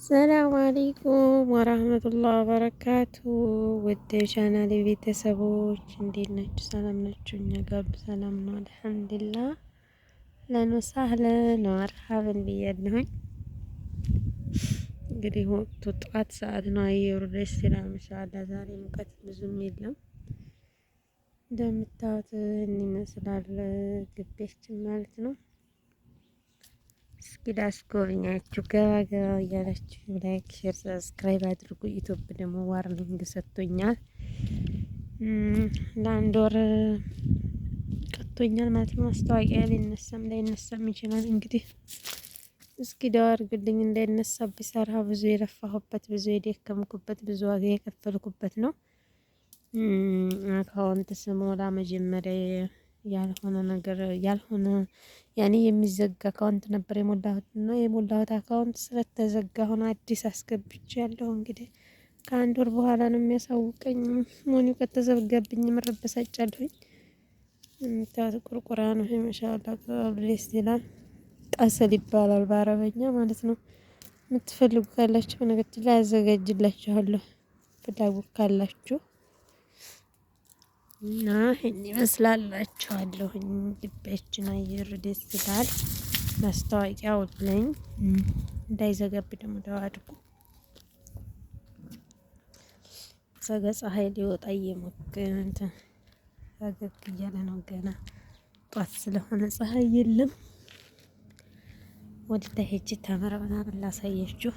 ሰላም አለይኩም ወራህመቱላሂ ወበረካቱ። ውድ ቻናሌ ቤተሰቦች እንዴት ናችሁ? ሰላም ናችሁ? እኛ ጋር ሰላም ነው አልሐምዱሊላህ። ለኖሳህለን መርሐበን ብያለሁኝ። እንግዲህ ወቅቱ ጠዋት ሰዓት ነው። አየሩ ደስ ይላል ማሻአላህ። ዛሬ ሙቀት ብዙም የለም። እንደምታዩት ይመስላል ግቢያችን ማለት ነው። እስኪ ላስጎብኛችሁ። ገባ ገባ እያላችሁ ላይክ፣ ሼር፣ ሰብስክራይብ አድርጉ። ዩቲዩብ ደግሞ ዋርኒንግ ሰጥቶኛል። ለአንድ ወር ቀጥቶኛል ማለት ነው። ማስታወቂያ ሊነሳም ላይነሳም ይችላል። እንግዲህ እስኪ ደው አድርጉልኝ እንዳይነሳ። ቢሰራ ብዙ የለፋሁበት ብዙ የደከምኩበት ብዙ ዋጋ የከፈልኩበት ነው። አካውንት ስሞላ መጀመሪያ ያልሆነ ነገር ያልሆነ ያኔ የሚዘጋ አካውንት ነበር የሞላሁት እና የሞላሁት አካውንት ስለተዘጋ ሆኖ አዲስ አስገብቻለሁ። እንግዲህ ከአንድ ወር በኋላ ነው የሚያሳውቀኝ። ሞኒው ከተዘጋብኝ መረበሳጫለሁኝ። ታት ቁርቁራ ነው ይሄ ማሻአላህ ደስ ይላል። ቀሰል ይባላል በአረበኛ ማለት ነው። የምትፈልጉ ካላችሁ በነገራችን ላይ አዘጋጅላችኋለሁ ፍላጎት ካላችሁ እና ይሄን ይመስላላችኋለሁኝ። ግቢያችን አየር ደስ ይላል። ማስታወቂያው ለኝ እንዳይዘጋብ ደግሞ ደው አድርጉ። ሰገ ፀሐይ ሊወጣ እየሞከረ ፈገግ እያለ ነው። ገና ጧት ስለሆነ ፀሐይ የለም። ወደ ሄጅ ተመራ ምናምን ላሳያችሁ።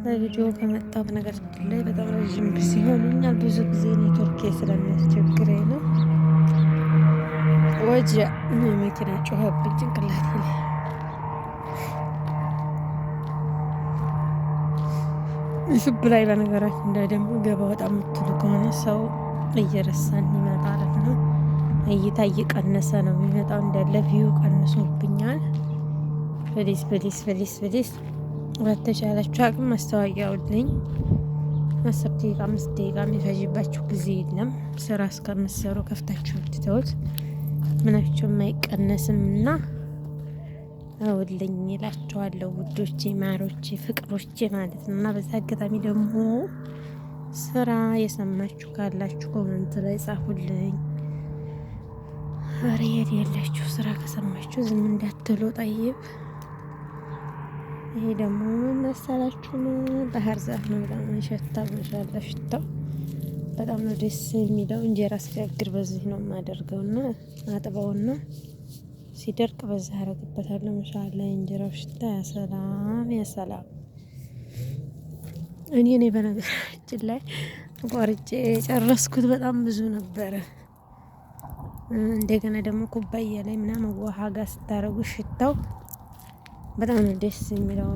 በቪዲዮ ከመጣሁ ነገር ላይ በጣም ረዥም ጊዜ ሆኖኛል። ብዙ ጊዜ ኔትወርክ ስለሚያስቸግረኝ ነው። ወጀ መኪና ጮኸብኝ ጭንቅላቴ ላይ። ዩቲዩብ ላይ በነገራችን ላይ ደግሞ ገባ ወጣ የምትሉ ከሆነ ሰው እየረሳን ይመጣል ነው። እይታ እየቀነሰ ነው የሚመጣው። እንዳለ ቪው ቀንሶብኛል። ፕሊስ በተቻላችሁ አቅም ማስታወቂያ አውልኝ። 10 ደቂቃ 5 ደቂቃ የሚፈጅባችሁ ጊዜ የለም። ስራ እስከምትሰሩ ከፍታችሁ ብትተውት ምናቸውም አይቀነስም እና አውልኝ እላችኋለሁ ውዶቼ፣ ማሮቼ፣ ፍቅሮቼ ማለት ነው። እና በዛ አጋጣሚ ደግሞ ስራ የሰማችሁ ካላችሁ ኮመንት ላይ ጻፉልኝ። ኧረ የሌላችሁ ስራ ከሰማችሁ ዝም እንዳትሉ ጠይብ። ይሄ ደግሞ ምን መሰላችሁ? ባህር ዛፍ ነው። በጣም ይሸታል። ማሻአላህ ሽታው በጣም ነው ደስ የሚለው። እንጀራ ስጋግር በዚህ ነው የማደርገውና አጥበውና ሲደርቅ በዛ አረግበታለሁ። ማሻአላህ እንጀራው ሽታ ያሰላም ያሰላም። እኔ በነገራችን ላይ ቆርጬ የጨረስኩት በጣም ብዙ ነበረ። እንደገና ደግሞ ኩባያ ላይ ምናምን ውሃ ጋር ስታረጉ ሽታው በጣም ነው ደስ የሚለው።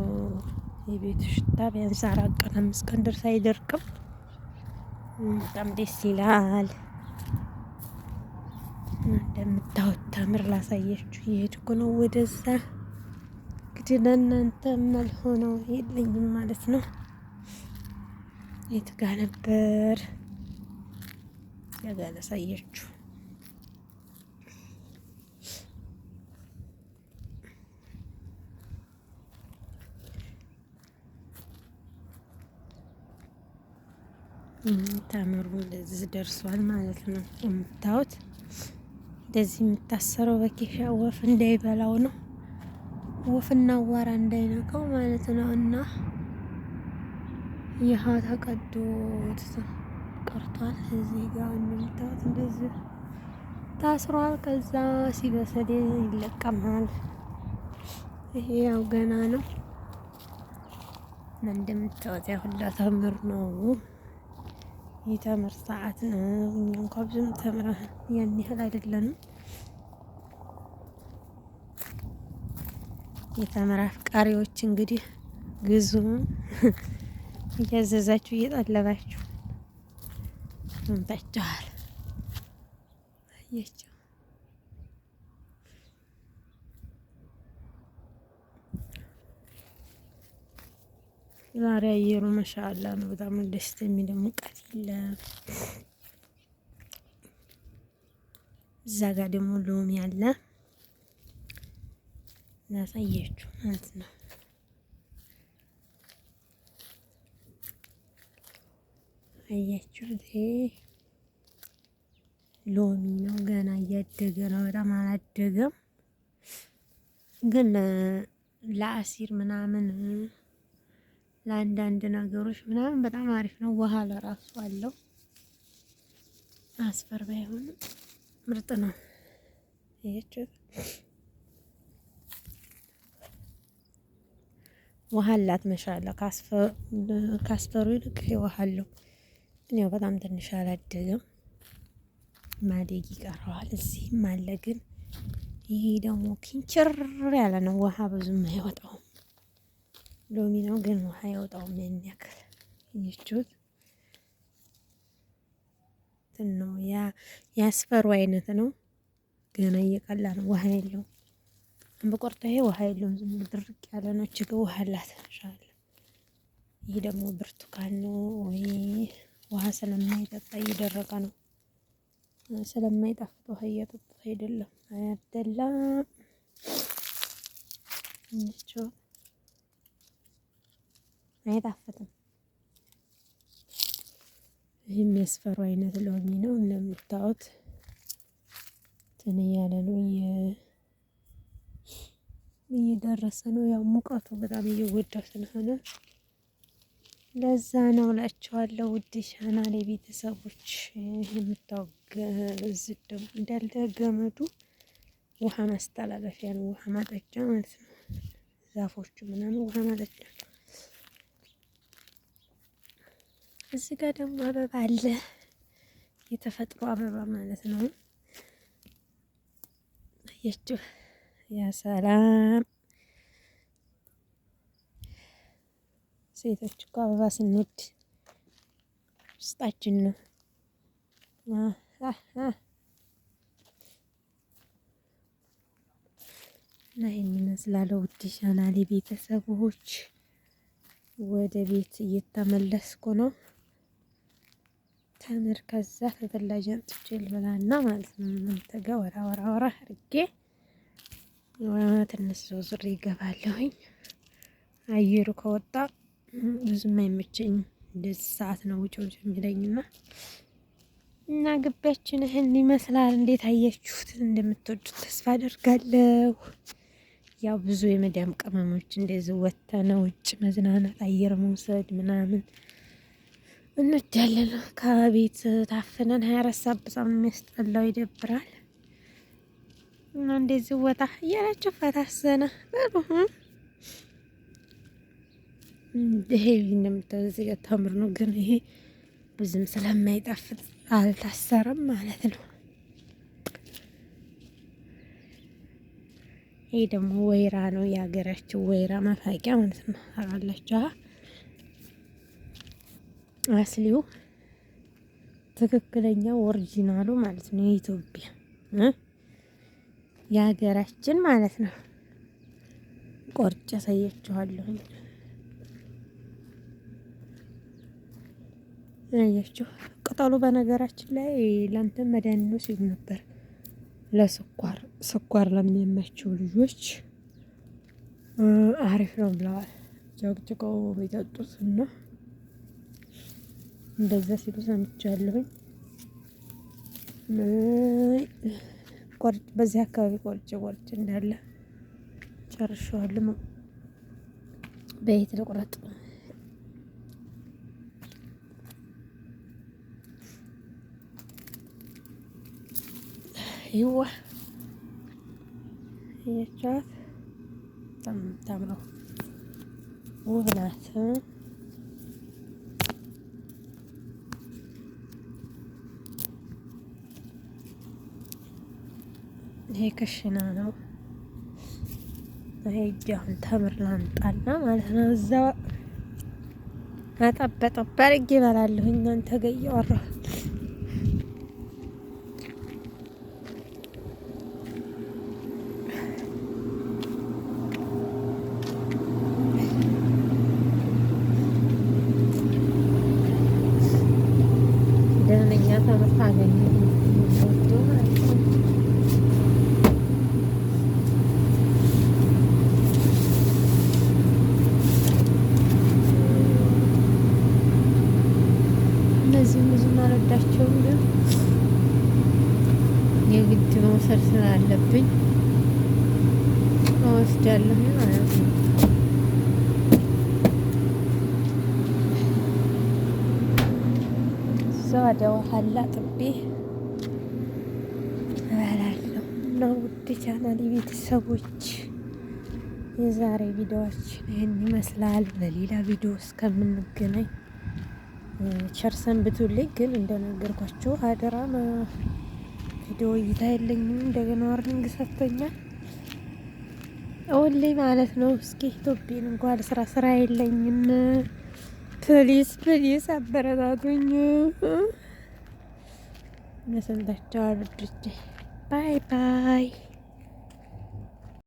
የቤቱ ሽታ ቢያንስ 4 ቀን 5 ቀን ድረስ አይደርቅም። በጣም ደስ ይላል። እንደምታዩት ተምር ላሳያችሁ እየሄድኩ ነው ወደዛ። እንግዲህ ለእናንተ መልሆነው የለኝም ማለት ነው። የት ጋ ነበር ያጋ ላሳያችሁ። ተምሩ እንደዚህ ደርሷል ማለት ነው። የምታዩት እንደዚህ የሚታሰረው በኬሻ ወፍ እንዳይበላው ነው። ወፍና አዋራ እንዳይነካው ማለት ነው። እና ይህ ተቀዶ ቀርቷል። እዚህ ጋር እንደምታዩት እንደዚህ ታስሯል። ከዛ ሲበስል ይለቀማል። ይሄ ያው ገና ነው። እንደምታዩት ያ ሁላ ተምር ነው። የተምር ሰዓት ነው። እኛ እንኳን ብዙም ተምር ያን ያህል አይደለንም። የተምር አፍቃሪዎች እንግዲህ ግዙ፣ እያዘዛችሁ እየጠለባችሁ እንታችኋል። አያችሁ ዛሬ አየሩ ማሻአላህ ነው። በጣም ደስ የሚል ሙቀት የለም። እዛ ጋር ደግሞ ሎሚ አለ። ላሳያችሁ ማለት ነው። አያችሁት? ይሄ ሎሚ ነው። ገና እያደገ ነው። በጣም አላደገም፣ ግን ለአሲር ምናምን ለአንዳንድ ነገሮች ምናምን በጣም አሪፍ ነው። ውሃ ለራሱ አለው። አስፈር ባይሆንም ምርጥ ነው። አያችሁት? ውሃ አላት መሻላ ካስፈሩ ይልቅ ውሃ አለው። ግን ያው በጣም ትንሽ አላደገም፣ ማደግ ይቀረዋል። እዚህም አለ፣ ግን ይሄ ደግሞ ኪንችር ያለ ነው። ውሃ ብዙም አይወጣውም። ሎሚ ነው ግን ውሃ አይወጣውም ያን ያክል። ይችሁት ነው ያስፈሩ አይነት ነው። ገና እየቀላ ነው። ውሃ የለውም። በቆርጦ ይሄ ውሃ የለውም። ዝም ድርቅ ያለ ነው። እችግ ውሃ አላት ኢንሻአላ። ይሄ ደግሞ ብርቱካን ነው። ወይ ውሃ ስለማይጠጣ እየደረቀ ነው። ስለማይጣፍጥ ውሃ እየጠጣ አይደለም። አያደላም። እንቸው አይጣፍጥም። ይሄ የሚያስፈሩ አይነት ሎሚ ነው። እንደምታዩት ትን እያለ ነው፣ እየደረሰ ነው። ያው ሙቀቱ በጣም እየጎዳው ስለሆነ ለዛ ነው እላቸዋለሁ። ውድ ቻናሌ ቤተሰቦች የምታወገዝደው እንዳለ ገመዱ ውሃ ማስተላለፊያ ነው፣ ውሃ ማጠጫ ማለት ነው። ዛፎቹ ምናምን ውሃ ማጠጫ። እዚህ ጋር ደግሞ አበባ አለ፣ የተፈጥሮ አበባ ማለት ነው። አያችሁ? ያ ሰላም! ሴቶች እኮ አበባ ስንወድ ውስጣችን ነው። እና ይሄን ይመስላል ውድ ቻናሌ ቤተሰቦች። ወደ ቤት እየተመለስኩ ነው። ተምር ከዛ ተተላጅ አንጥቼ ልበላና ማለት ነው። እናንተ ጋር ወራ አድርጌ ትንሽ ዙር ይገባለሁኝ። አየሩ ከወጣ ብዙም አይመቸኝ። እንደዚህ ሰዓት ነው ውጭ የሚለኝና እና ግቢያችን ይህን ይመስላል። እንዴት አያችሁት? እንደምትወዱት ተስፋ አደርጋለሁ። ያው ብዙ የመዳም ቅመሞች እንደዚህ ወተነ ውጭ መዝናናት አየር መውሰድ ምናምን እንወዳለን። ከቤት ታፍነን 24 ሰዓት በጣም የሚያስጠላው ይደብራል። እና እንደዚህ ወጣ እያላችሁ ፈታሰነ በሉ። ይሄ እንደምታዘጋ ተምር ነው፣ ግን ይሄ ብዙም ስለማይጣፍጥ አልታሰረም ማለት ነው። ይሄ ደግሞ ወይራ ነው፣ የሀገራችን ወይራ መፋቂያ ማለት ነው። አላችሁ አስሊው ትክክለኛው ኦሪጂናሉ ማለት ነው። የኢትዮጵያ የሀገራችን ማለት ነው። ቆርጬ አሳያችኋለሁ። አያችሁ? ቅጠሉ በነገራችን ላይ ለእንትን መድኃኒት ነው ሲሉ ነበር። ለስኳር ለሚያማቸው ልጆች አሪፍ ነው ብለዋል። ጨቅጭቀው የሚጠጡት እና እንደዛ ሲሉ ሰምቻለሁኝ። በዚህ አካባቢ ቆርጬ እንዳለ ጨርሼዋለሁ። በየት ልቁረጥ? ይዋ የቻት ታምረው ውብ ናት። ይሄ ክሽና ነው። ይሄ አሁን ተምር ላምጣና ማለት ነው። እዛው አጠበጠብ አድርጌ እበላለሁ። እናንተ ጋር እያወራሁ ደህነኛ ተምር ታገኘ ማለት ነው። መውሰድ ስላለብኝ እወስዳለሁ ማለት ነው። እዛ ወደ ውሃላ ጥቤ እበላለሁ። እና ውድ ቻናል ቤተሰቦች የዛሬ ቪዲዮአችን ይህን ይመስላል። በሌላ ቪዲዮ እስከምንገናኝ ቸር ሰንብቱልኝ። ግን እንደነገርኳቸው አደራ ቪዲዮ እይታ የለኝም። እንደገና ዋርኒንግ ሰጥቶኛል ኦንሊ ማለት ነው። እስኪ ኢትዮጵያን እንኳን ስራ የለኝም። ፕሊዝ ፕሊዝ አበረታቱኝ። መሰንታቸው አልወድጄ ባይ ባይ